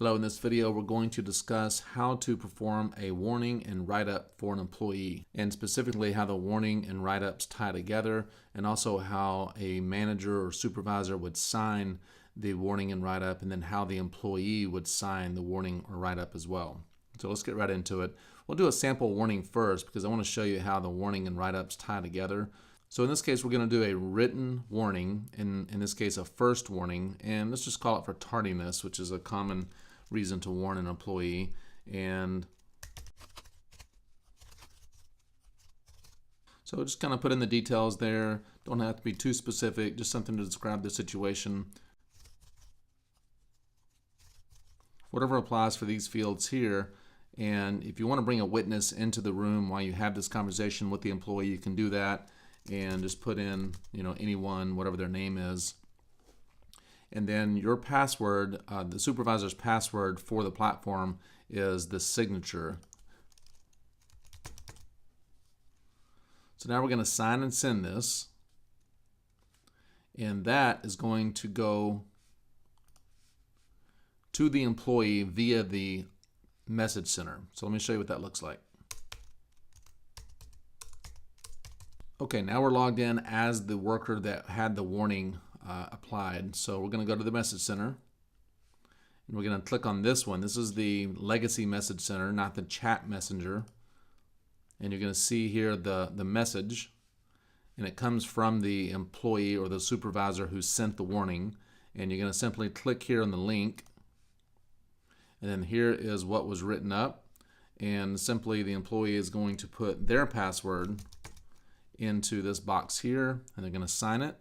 Hello, in this video we're going to discuss how to perform a warning and write-up for an employee, and specifically how the warning and write-ups tie together, and also how a manager or supervisor would sign the warning and write-up, and then how the employee would sign the warning or write-up as well. So let's get right into it. We'll do a sample warning first because I want to show you how the warning and write-ups tie together. So in this case, we're going to do a written warning, in this case a first warning, and let's just call it for tardiness, which is a common reason to warn an employee. And so just kind of put in the details there. Don't have to be too specific, just something to describe the situation. Whatever applies for these fields here. And if you want to bring a witness into the room while you have this conversation with the employee, you can do that. And just put in, anyone, whatever their name is. And then your password, the supervisor's password for the platform is the signature. So now we're going to sign and send this. And that is going to go to the employee via the message center. So let me show you what that looks like. Okay, now we're logged in as the worker that had the warning applied. So we're going to go to the message center, and we're going to click on this one. This is the legacy message center, not the chat messenger. And you're going to see here the message, and it comes from the employee or the supervisor who sent the warning. And you're going to simply click here on the link, and then here is what was written up. And simply the employee is going to put their password into this box here, and they're going to sign it.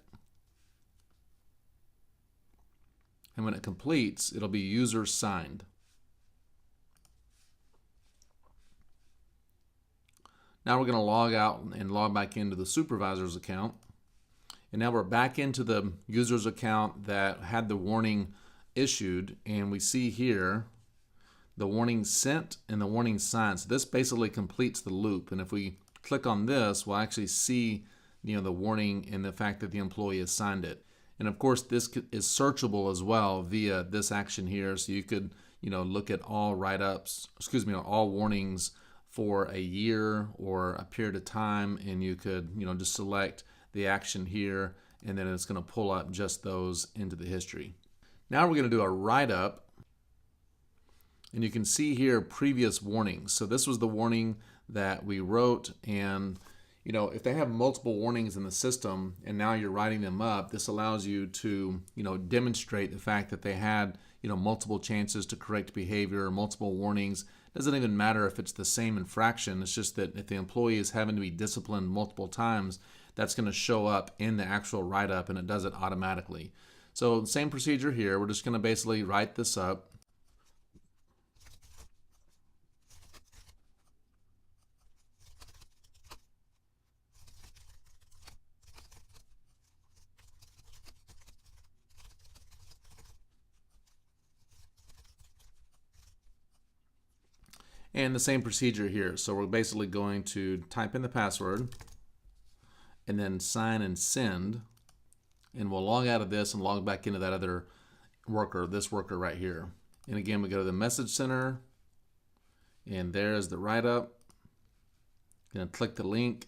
And when it completes, it'll be user signed. Now we're going to log out and log back into the supervisor's account. And now we're back into the user's account that had the warning issued, and we see here the warning sent and the warning signed. So this basically completes the loop. And if we click on this, we'll actually see the warning and the fact that the employee has signed it. And of course this is searchable as well via this action here. So you could look at all write-ups, all warnings for a year or a period of time, and you could just select the action here, and then it's going to pull up just those into the history. Now we're going to do a write-up, and you can see here previous warnings. So this was the warning that we wrote, and if they have multiple warnings in the system and now you're writing them up, this allows you to demonstrate the fact that they had multiple chances to correct behavior, multiple warnings. It doesn't even matter if it's the same infraction. It's just that if the employee is having to be disciplined multiple times, that's going to show up in the actual write-up, and it does it automatically. So same procedure here. We're just going to basically write this up. And the same procedure here. So we're basically going to type in the password and then sign and send, and we'll log out of this and log back into that other worker, this worker right here. And again, we go to the message center, and there's the write-up. Going to click the link,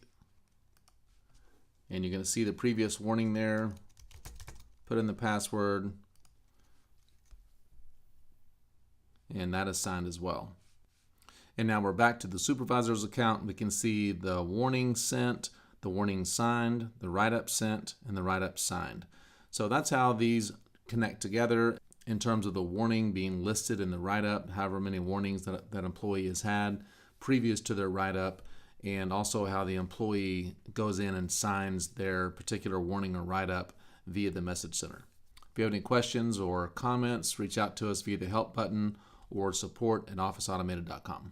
and you're going to see the previous warning there. Put in the password, and that is signed as well. And now we're back to the supervisor's account. We can see the warning sent, the warning signed, the write-up sent, and the write-up signed. So that's how these connect together in terms of the warning being listed in the write-up, however many warnings that employee has had previous to their write-up, and also how the employee goes in and signs their particular warning or write-up via the message center. If you have any questions or comments, reach out to us via the help button or support at OfficeAutomated.com.